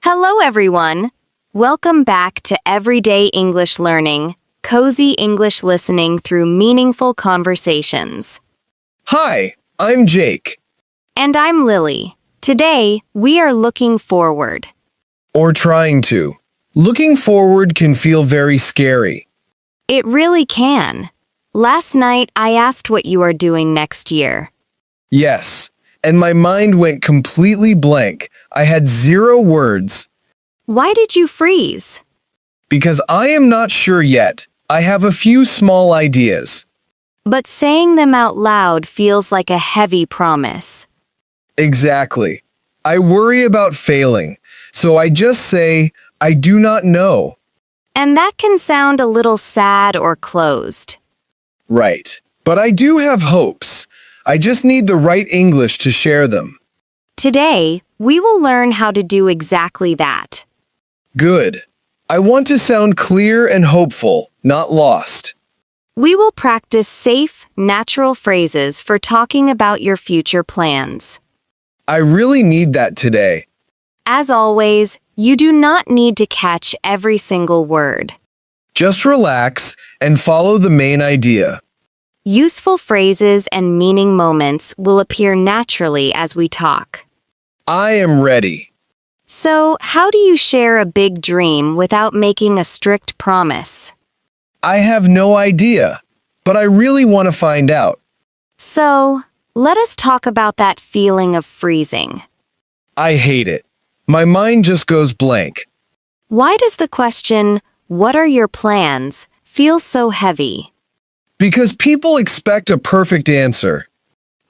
Hello, everyone. Welcome back to Everyday English Learning, cozy English listening through meaningful conversations. Hi, I'm Jake. And I'm Lily. Today, we are looking forward. Or trying to. Looking forward can feel very scary. It really can. Last night, I asked what you are doing next year. Yes, and my mind went completely blank. I had 0 words. Why did you freeze? Because I am not sure yet. I have a few small ideas. But saying them out loud feels like a heavy promise. Exactly. I worry about failing, so I just say, I do not know. And that can sound a little sad or closed. Right. But I do have hopes. I just need the right English to share them. Today, we will learn how to do exactly that. Good. I want to sound clear and hopeful, not lost. We will practice safe, natural phrases for talking about your future plans. I really need that today. As always, you do not need to catch every single word. Just relax and follow the main idea. Useful phrases and meaning moments will appear naturally as we talk. I am ready. So, how do you share a big dream without making a strict promise? I have no idea, but I really want to find out. So, let us talk about that feeling of freezing. I hate it. My mind just goes blank. Why does the question, "What are your plans?" feel so heavy? Because people expect a perfect answer.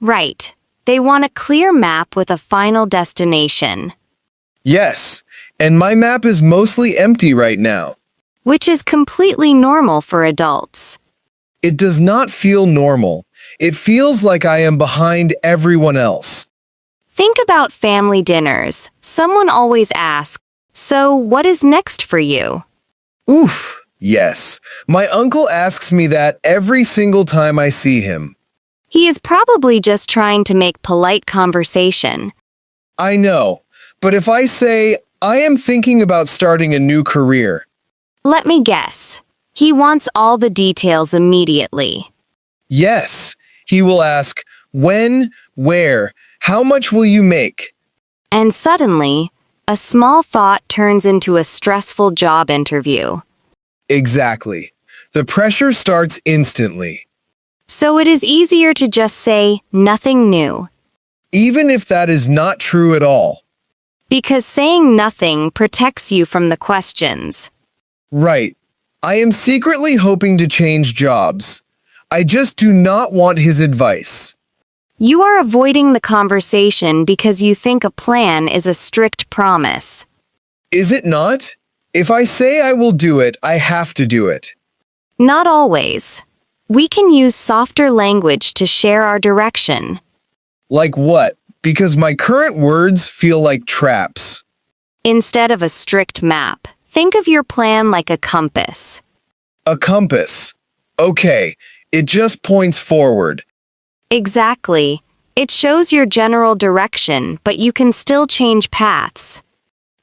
Right. They want a clear map with a final destination. Yes, and my map is mostly empty right now. Which is completely normal for adults. It does not feel normal. It feels like I am behind everyone else. Think about family dinners. Someone always asks, "So, what is next for you?" Oof, yes. My uncle asks me that every single time I see him. He is probably just trying to make polite conversation. I know, but if I say, I am thinking about starting a new career. Let me guess. He wants all the details immediately. Yes, he will ask, when, where, how much will you make? And suddenly, a small thought turns into a stressful job interview. Exactly. The pressure starts instantly. So it is easier to just say, "Nothing new." Even if that is not true at all. Because saying nothing protects you from the questions. Right. I am secretly hoping to change jobs. I just do not want his advice. You are avoiding the conversation because you think a plan is a strict promise. Is it not? If I say I will do it, I have to do it. Not always. We can use softer language to share our direction. Like what? Because my current words feel like traps. Instead of a strict map, think of your plan like a compass. A compass. Okay, it just points forward. Exactly. It shows your general direction, but you can still change paths.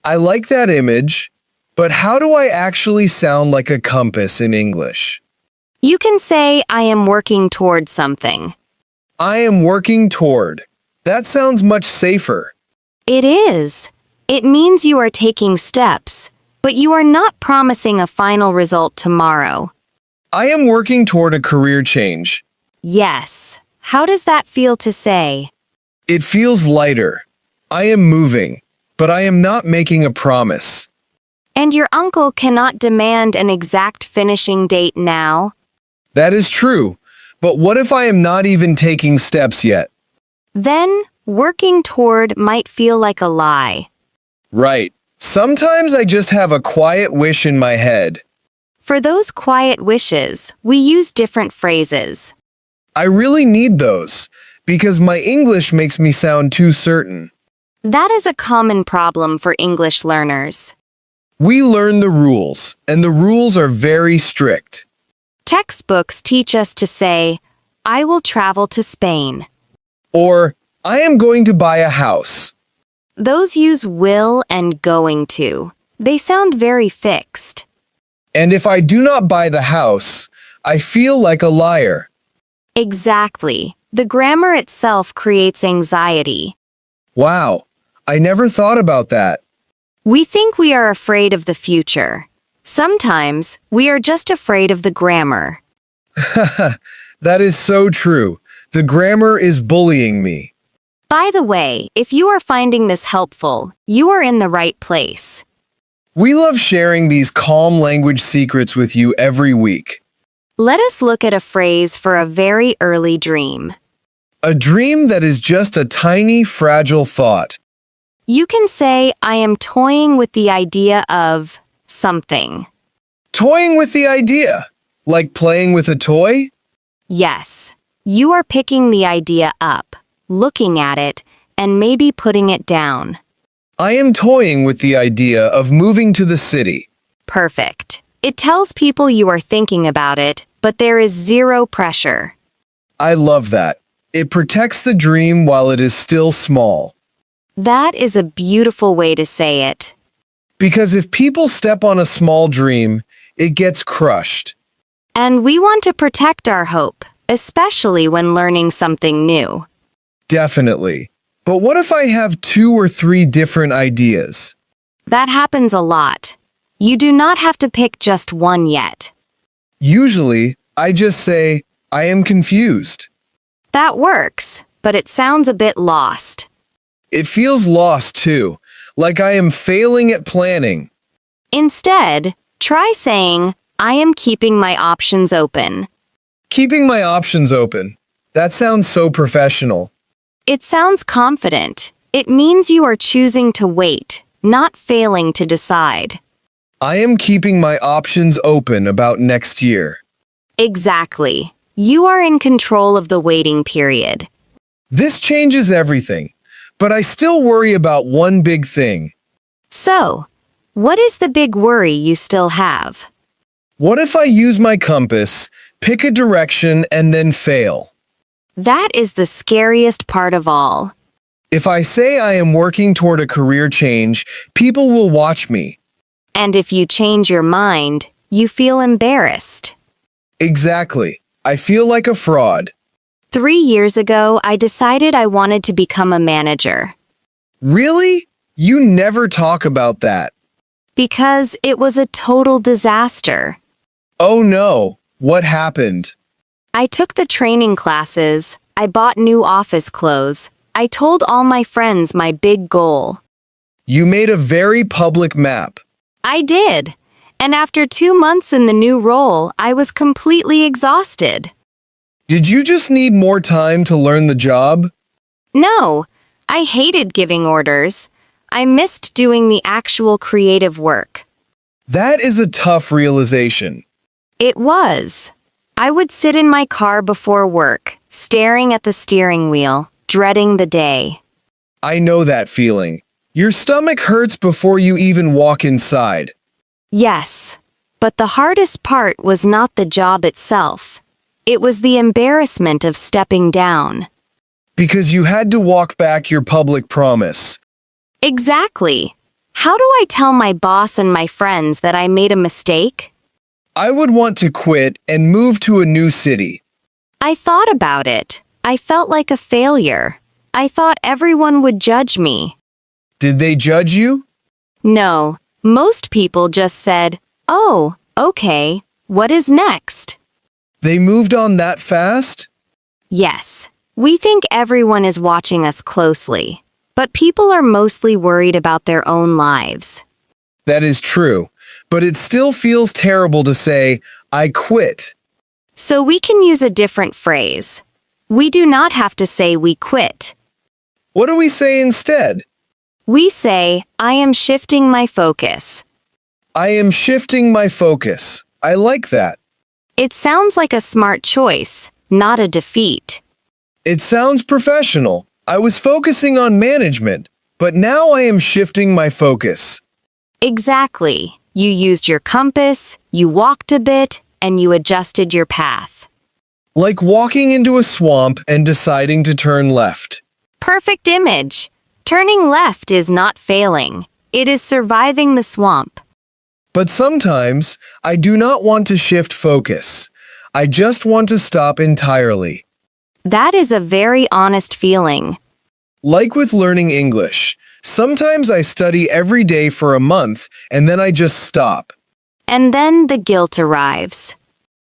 I like that image, but how do I actually sound like a compass in English? You can say, "I am working toward something." I am working toward. That sounds much safer. It is. It means you are taking steps, but you are not promising a final result tomorrow. I am working toward a career change. Yes. How does that feel to say? It feels lighter. I am moving, but I am not making a promise. And your uncle cannot demand an exact finishing date now? That is true, but what if I am not even taking steps yet? Then, working toward might feel like a lie. Right. Sometimes I just have a quiet wish in my head. For those quiet wishes, we use different phrases. I really need those, because my English makes me sound too certain. That is a common problem for English learners. We learn the rules, and the rules are very strict. Textbooks teach us to say, I will travel to Spain. Or, I am going to buy a house. Those use will and going to. They sound very fixed. And if I do not buy the house, I feel like a liar. Exactly. The grammar itself creates anxiety. Wow, I never thought about that. We think we are afraid of the future. Sometimes, we are just afraid of the grammar. That is so true. The grammar is bullying me. By the way, if you are finding this helpful, you are in the right place. We love sharing these calm language secrets with you every week. Let us look at a phrase for a very early dream. A dream that is just a tiny, fragile thought. You can say, I am toying with the idea of something. Toying with the idea. Like playing with a toy? Yes, you are picking the idea up, looking at it, and maybe putting it down. I am toying with the idea of moving to the city. Perfect. It tells people you are thinking about it, but there is zero pressure. I love that. It protects the dream while it is still small. That is a beautiful way to say it. Because if people step on a small dream, it gets crushed. And we want to protect our hope, especially when learning something new. Definitely. But what if I have 2 or 3 different ideas? That happens a lot. You do not have to pick just one yet. Usually, I just say, I am confused. That works, but it sounds a bit lost. It feels lost too, like I am failing at planning. Instead, try saying, I am keeping my options open. Keeping my options open. That sounds so professional. It sounds confident. It means you are choosing to wait, not failing to decide. I am keeping my options open about next year. Exactly. You are in control of the waiting period. This changes everything, but I still worry about one big thing. So, what is the big worry you still have? What if I use my compass, pick a direction, and then fail? That is the scariest part of all. If I say I am working toward a career change, people will watch me. And if you change your mind, you feel embarrassed. Exactly. I feel like a fraud. 3 years ago, I decided I wanted to become a manager. Really? You never talk about that. Because it was a total disaster. Oh no, what happened? I took the training classes, I bought new office clothes, I told all my friends my big goal. You made a very public map. I did. And after 2 months in the new role, I was completely exhausted. Did you just need more time to learn the job? No, I hated giving orders. I missed doing the actual creative work. That is a tough realization. It was. I would sit in my car before work, staring at the steering wheel, dreading the day. I know that feeling. Your stomach hurts before you even walk inside. Yes, but the hardest part was not the job itself. It was the embarrassment of stepping down. Because you had to walk back your public promise. Exactly. How do I tell my boss and my friends that I made a mistake? I would want to quit and move to a new city. I thought about it. I felt like a failure. I thought everyone would judge me. Did they judge you? No, most people just said, "Oh, okay, what is next?" They moved on that fast? Yes, we think everyone is watching us closely, but people are mostly worried about their own lives. That is true, but it still feels terrible to say, I quit. So we can use a different phrase. We do not have to say we quit. What do we say instead? We say, I am shifting my focus. I am shifting my focus. I like that. It sounds like a smart choice, not a defeat. It sounds professional. I was focusing on management, but now I am shifting my focus. Exactly. You used your compass, you walked a bit, and you adjusted your path. Like walking into a swamp and deciding to turn left. Perfect image. Turning left is not failing. It is surviving the swamp. But sometimes, I do not want to shift focus. I just want to stop entirely. That is a very honest feeling. Like with learning English, sometimes I study every day for a month and then I just stop. And then the guilt arrives.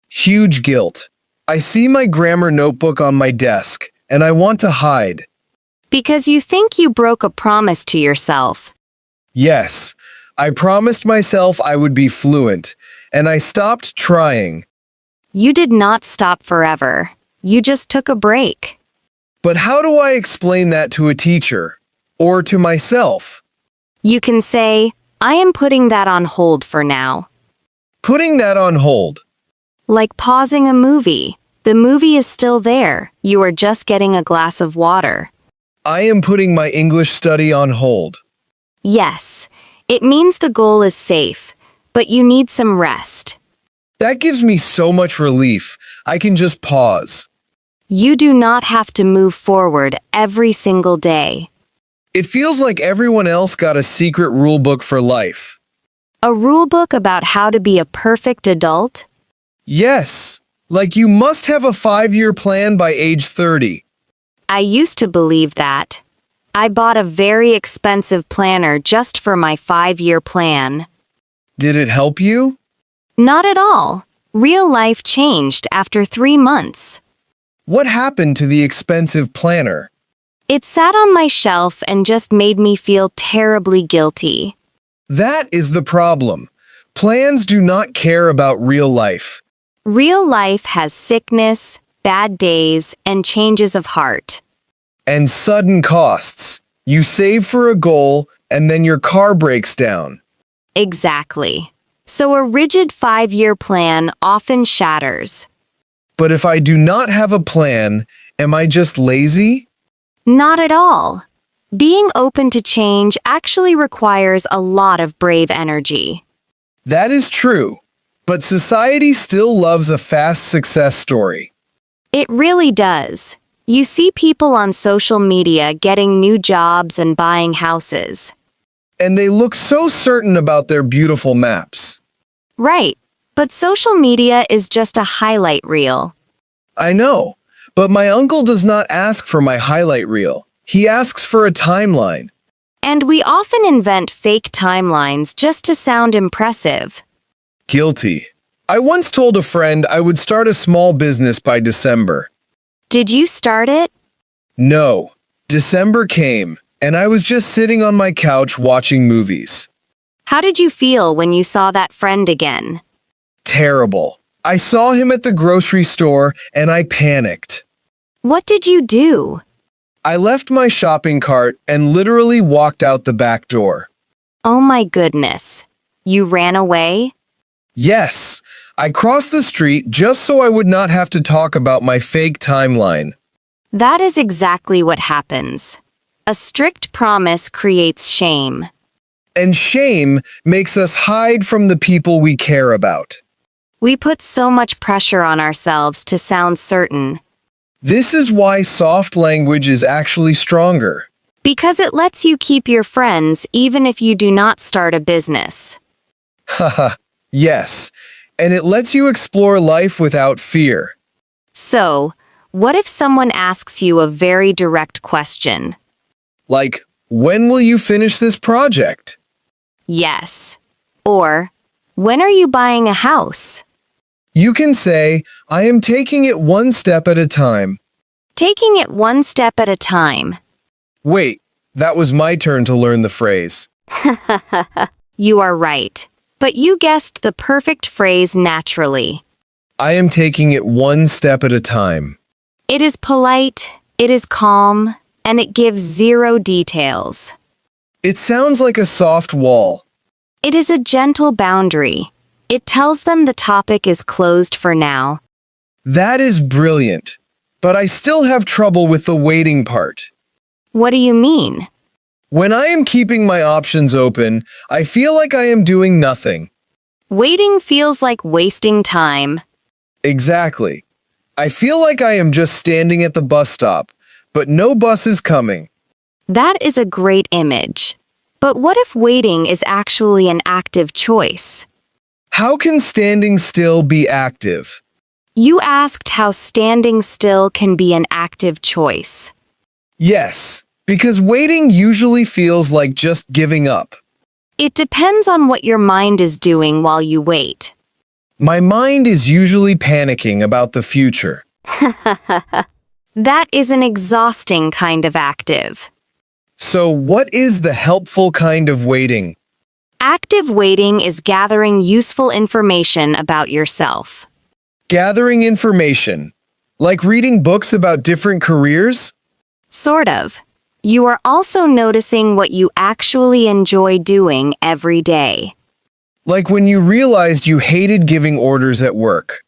Huge guilt. I see my grammar notebook on my desk and I want to hide. Because you think you broke a promise to yourself. Yes, I promised myself I would be fluent, and I stopped trying. You did not stop forever. You just took a break. But how do I explain that to a teacher? Or to myself? You can say, I am putting that on hold for now. Putting that on hold. Like pausing a movie. The movie is still there. You are just getting a glass of water. I am putting my English study on hold. Yes, it means the goal is safe, but you need some rest. That gives me so much relief. I can just pause. You do not have to move forward every single day. It feels like everyone else got a secret rule book for life. A rule book about how to be a perfect adult? Yes, like you must have a 5-year plan by age 30. I used to believe that. I bought a very expensive planner just for my 5-year plan. Did it help you? Not at all. Real life changed after 3 months. What happened to the expensive planner? It sat on my shelf and just made me feel terribly guilty. That is the problem. Plans do not care about real life. Real life has sickness, bad days, and changes of heart. And sudden costs. You save for a goal, and then your car breaks down. Exactly. So a rigid 5-year plan often shatters. But if I do not have a plan, am I just lazy? Not at all. Being open to change actually requires a lot of brave energy. That is true. But society still loves a fast success story. It really does. You see people on social media getting new jobs and buying houses. And they look so certain about their beautiful maps. Right, but social media is just a highlight reel. I know, but my uncle does not ask for my highlight reel. He asks for a timeline. And we often invent fake timelines just to sound impressive. Guilty. I once told a friend I would start a small business by December. Did you start it? No. December came, and I was just sitting on my couch watching movies. How did you feel when you saw that friend again? Terrible. I saw him at the grocery store, and I panicked. What did you do? I left my shopping cart and literally walked out the back door. Oh my goodness. You ran away? Yes, I crossed the street just so I would not have to talk about my fake timeline. That is exactly what happens. A strict promise creates shame. And shame makes us hide from the people we care about. We put so much pressure on ourselves to sound certain. This is why soft language is actually stronger. Because it lets you keep your friends even if you do not start a business. Haha, yes. And it lets you explore life without fear. So, what if someone asks you a very direct question? Like, when will you finish this project? Yes. Or, when are you buying a house? You can say, I am taking it one step at a time. Taking it one step at a time. Wait, that was my turn to learn the phrase. You are right. But you guessed the perfect phrase naturally. I am taking it one step at a time. It is polite, it is calm, and it gives 0 details. It sounds like a soft wall. It is a gentle boundary. It tells them the topic is closed for now. That is brilliant. But I still have trouble with the waiting part. What do you mean? When I am keeping my options open, I feel like I am doing nothing. Waiting feels like wasting time. Exactly. I feel like I am just standing at the bus stop, but no bus is coming. That is a great image. But what if waiting is actually an active choice? How can standing still be active? You asked how standing still can be an active choice. Yes, because waiting usually feels like just giving up. It depends on what your mind is doing while you wait. My mind is usually panicking about the future. That is an exhausting kind of active. So what is the helpful kind of waiting? Active waiting is gathering useful information about yourself. Gathering information, like reading books about different careers? Sort of. You are also noticing what you actually enjoy doing every day. Like when you realized you hated giving orders at work.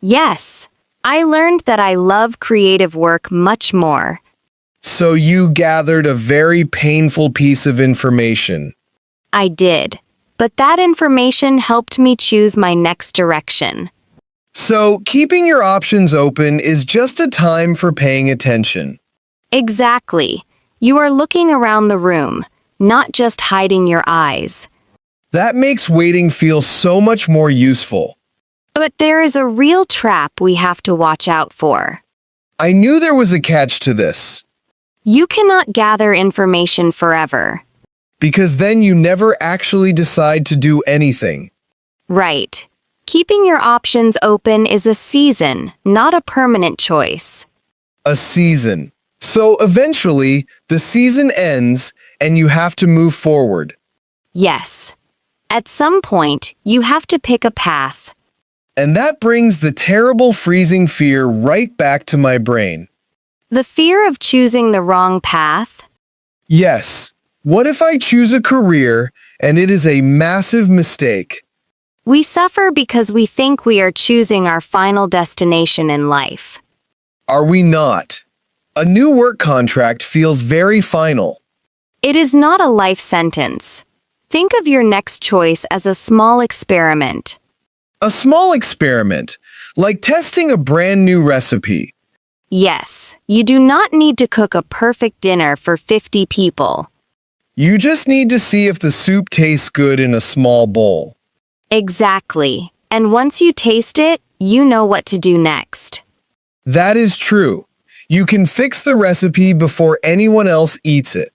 Yes, I learned that I love creative work much more. So you gathered a very painful piece of information. I did, but that information helped me choose my next direction. So keeping your options open is just a time for paying attention. Exactly. You are looking around the room, not just hiding your eyes. That makes waiting feel so much more useful. But there is a real trap we have to watch out for. I knew there was a catch to this. You cannot gather information forever. Because then you never actually decide to do anything. Right. Keeping your options open is a season, not a permanent choice. A season. So eventually, the season ends and you have to move forward. Yes. At some point, you have to pick a path. And that brings the terrible freezing fear right back to my brain. The fear of choosing the wrong path? Yes. What if I choose a career and it is a massive mistake? We suffer because we think we are choosing our final destination in life. Are we not? A new work contract feels very final. It is not a life sentence. Think of your next choice as a small experiment. A small experiment, like testing a brand new recipe. Yes, you do not need to cook a perfect dinner for 50 people. You just need to see if the soup tastes good in a small bowl. Exactly. And once you taste it, you know what to do next. That is true. You can fix the recipe before anyone else eats it.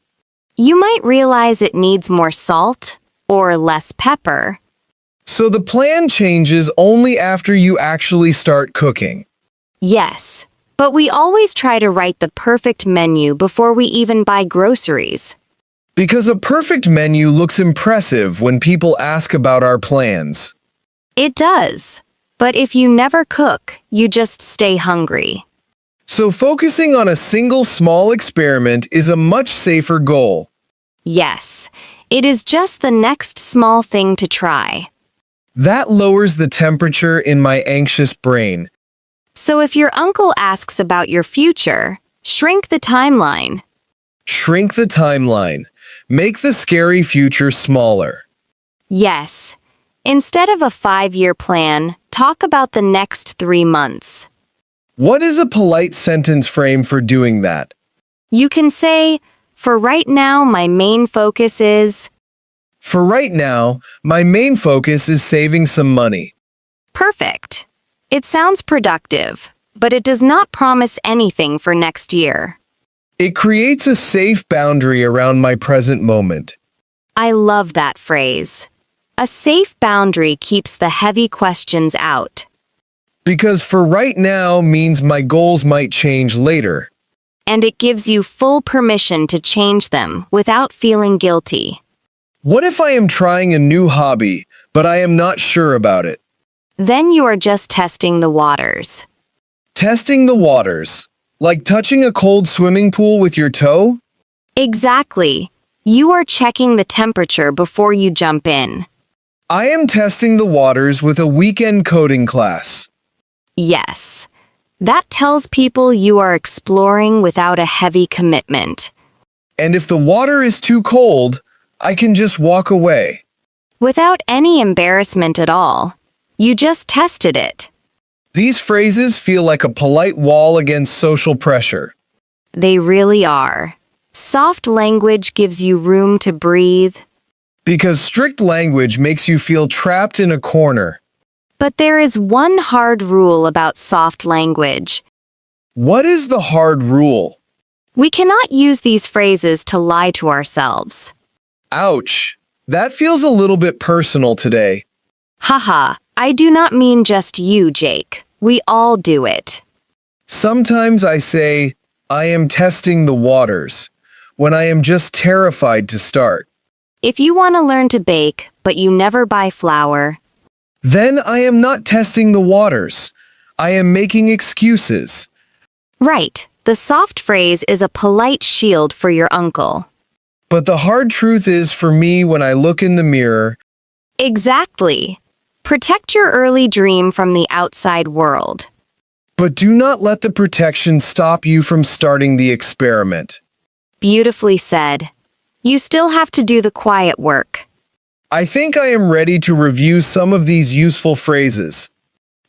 You might realize it needs more salt or less pepper. So the plan changes only after you actually start cooking. Yes, but we always try to write the perfect menu before we even buy groceries. Because a perfect menu looks impressive when people ask about our plans. It does. But if you never cook, you just stay hungry. So focusing on a single small experiment is a much safer goal. Yes, it is just the next small thing to try. That lowers the temperature in my anxious brain. So if your uncle asks about your future, shrink the timeline. Shrink the timeline. Make the scary future smaller. Yes. Instead of a 5-year plan, talk about the next 3 months. What is a polite sentence frame for doing that? You can say, for right now, my main focus is... For right now, my main focus is saving some money. Perfect. It sounds productive, but it does not promise anything for next year. It creates a safe boundary around my present moment. I love that phrase. A safe boundary keeps the heavy questions out. Because for right now means my goals might change later. And it gives you full permission to change them without feeling guilty. What if I am trying a new hobby, but I am not sure about it? Then you are just testing the waters. Testing the waters. Like touching a cold swimming pool with your toe? Exactly. You are checking the temperature before you jump in. I am testing the waters with a weekend coding class. Yes. That tells people you are exploring without a heavy commitment. And if the water is too cold, I can just walk away. Without any embarrassment at all. You just tested it. These phrases feel like a polite wall against social pressure. They really are. Soft language gives you room to breathe. Because strict language makes you feel trapped in a corner. But there is one hard rule about soft language. What is the hard rule? We cannot use these phrases to lie to ourselves. Ouch. That feels a little bit personal today. Haha, I do not mean just you, Jake. We all do it. Sometimes I say, I am testing the waters, when I am just terrified to start. If you want to learn to bake, but you never buy flour, Then I am not testing the waters. I am making excuses. right, the soft phrase is a polite shield for your uncle. But the hard truth is for me when I look in the mirror, Exactly. Protect your early dream from the outside world. but do not let the protection stop you from starting the experiment. Beautifully said. You still have to do the quiet work. I think I am ready to review some of these useful phrases.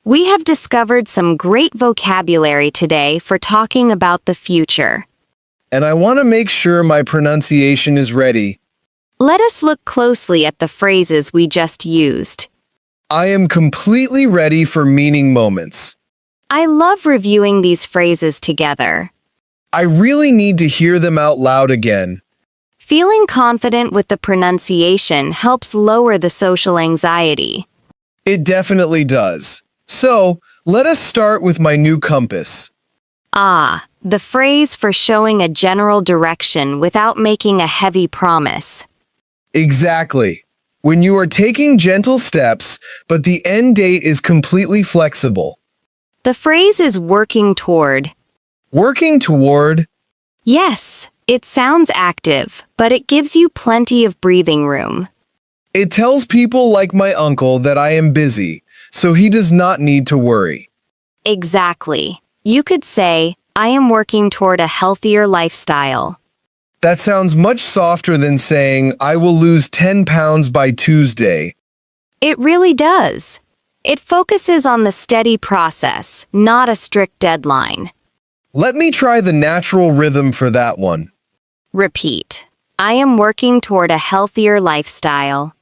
We have discovered some great vocabulary today for talking about the future. And I want to make sure my pronunciation is ready. Let us look closely at the phrases we just used. I am completely ready for meaning moments. I love reviewing these phrases together. I really need to hear them out loud again. Feeling confident with the pronunciation helps lower the social anxiety. It definitely does. So, let us start with my new compass. Ah, the phrase for showing a general direction without making a heavy promise. Exactly. When you are taking gentle steps, but the end date is completely flexible. The phrase is working toward. Working toward, Yes, it sounds active, but it gives you plenty of breathing room. it tells people like my uncle that I am busy, so he does not need to worry. Exactly. You could say, I am working toward a healthier lifestyle. That sounds much softer than saying, I will lose 10 pounds by Tuesday. It really does. It focuses on the steady process, not a strict deadline. Let me try the natural rhythm for that one. Repeat. I am working toward a healthier lifestyle.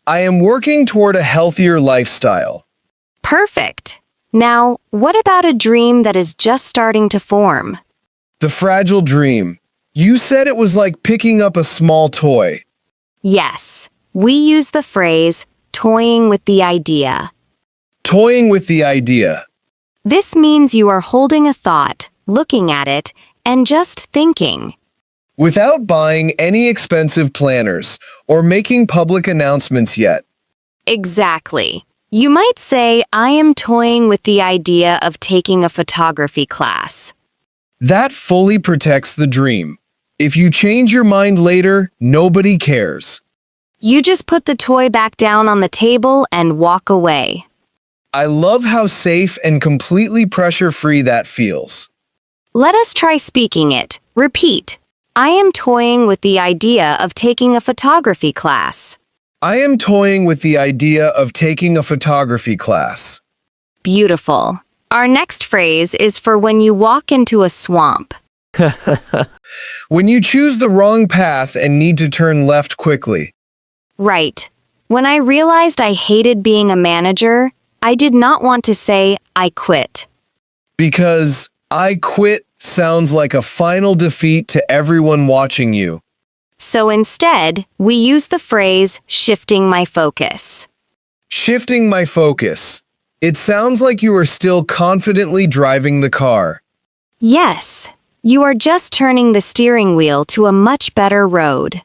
I am working toward a healthier lifestyle. Perfect. Now, what about a dream that is just starting to form? The fragile dream. You said it was like picking up a small toy. Yes, we use the phrase, toying with the idea. Toying with the idea. This means you are holding a thought, looking at it, and just thinking. Without buying any expensive planners or making public announcements yet. Exactly. You might say, I am toying with the idea of taking a photography class. That fully protects the dream. If you change your mind later, nobody cares. You just put the toy back down on the table and walk away. I love how safe and completely pressure-free that feels. Let us try speaking it. Repeat. I am toying with the idea of taking a photography class. I am toying with the idea of taking a photography class. Beautiful. Our next phrase is for when you walk into a swamp. When you choose the wrong path and need to turn left quickly. Right. When I realized I hated being a manager, I did not want to say, I quit. Because I quit sounds like a final defeat to everyone watching you. So instead, we use the phrase, shifting my focus. Shifting my focus. It sounds like you are still confidently driving the car. Yes, you are just turning the steering wheel to a much better road.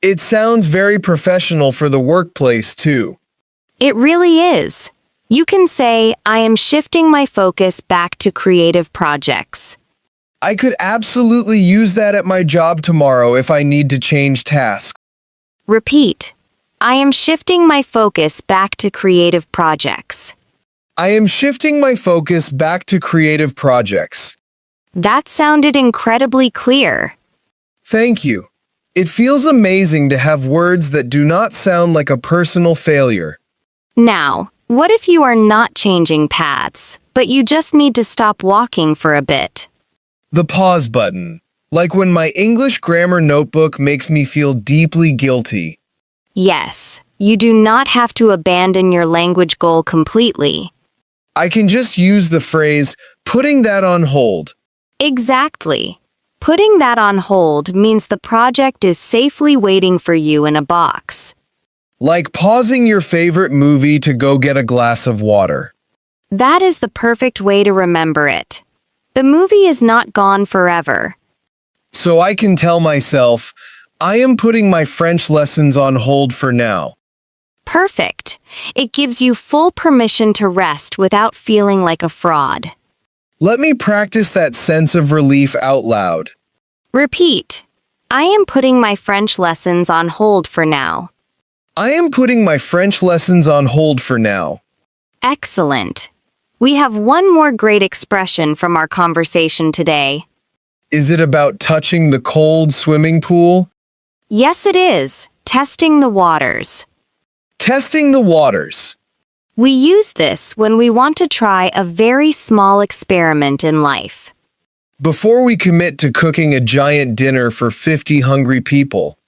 It sounds very professional for the workplace, too. It really is. You can say, I am shifting my focus back to creative projects. I could absolutely use that at my job tomorrow if I need to change tasks. Repeat. I am shifting my focus back to creative projects. I am shifting my focus back to creative projects. That sounded incredibly clear. Thank you. It feels amazing to have words that do not sound like a personal failure. Now, what if you are not changing paths, but you just need to stop walking for a bit. The pause button. Like when my English grammar notebook makes me feel deeply guilty. Yes, you do not have to abandon your language goal completely. I can just use the phrase, putting that on hold. Exactly. Putting that on hold means the project is safely waiting for you in a box. Like pausing your favorite movie to go get a glass of water. That is the perfect way to remember it. The movie is not gone forever. So I can tell myself, I am putting my French lessons on hold for now. Perfect. It gives you full permission to rest without feeling like a fraud. Let me practice that sense of relief out loud. Repeat. I am putting my French lessons on hold for now. I am putting my French lessons on hold for now. Excellent. We have one more great expression from our conversation today. Is it about touching the cold swimming pool? Yes, it is. Testing the waters. Testing the waters. We use this when we want to try a very small experiment in life. Before we commit to cooking a giant dinner for 50 hungry people.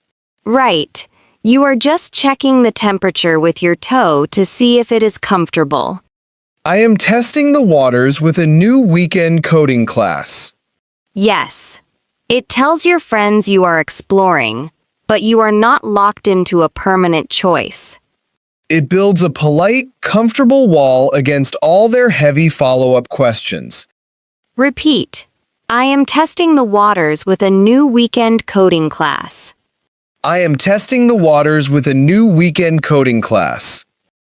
Right. You are just checking the temperature with your toe to see if it is comfortable. I am testing the waters with a new weekend coding class. Yes. It tells your friends you are exploring, but you are not locked into a permanent choice. It builds a polite, comfortable wall against all their heavy follow-up questions. Repeat. I am testing the waters with a new weekend coding class. I am testing the waters with a new weekend coding class.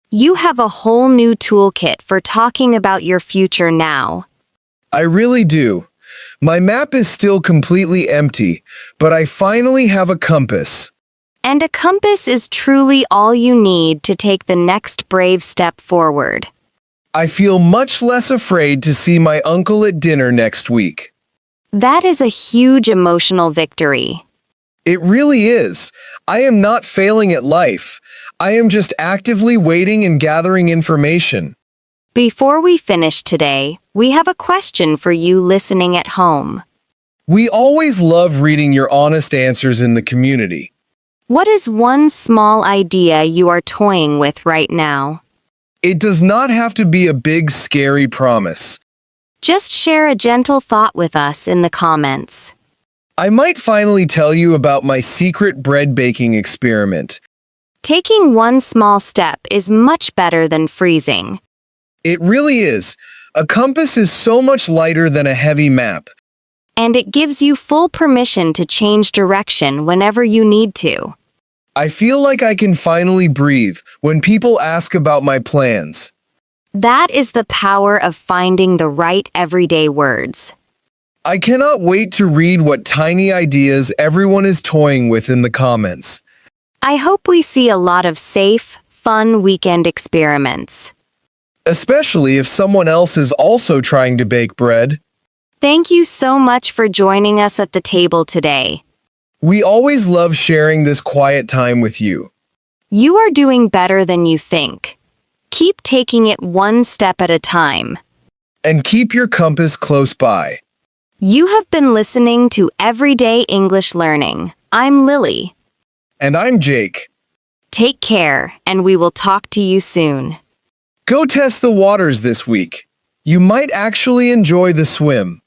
You have a whole new toolkit for talking about your future now. I really do. My map is still completely empty, but I finally have a compass. And a compass is truly all you need to take the next brave step forward. I feel much less afraid to see my uncle at dinner next week. That is a huge emotional victory. It really is. I am not failing at life. I am just actively waiting and gathering information. Before we finish today, we have a question for you listening at home. We always love reading your honest answers in the community. What is one small idea you are toying with right now? It does not have to be a big, scary promise. Just share a gentle thought with us in the comments. I might finally tell you about my secret bread baking experiment. Taking one small step is much better than freezing. It really is. A compass is so much lighter than a heavy map. And it gives you full permission to change direction whenever you need to. I feel like I can finally breathe when people ask about my plans. That is the power of finding the right everyday words. I cannot wait to read what tiny ideas everyone is toying with in the comments. I hope we see a lot of safe, fun weekend experiments. Especially if someone else is also trying to bake bread. Thank you so much for joining us at the table today. We always love sharing this quiet time with you. You are doing better than you think. Keep taking it one step at a time. And keep your compass close by. You have been listening to Everyday English Learning. I'm Lily. And I'm Jake. Take care, and we will talk to you soon. Go test the waters this week. You might actually enjoy the swim.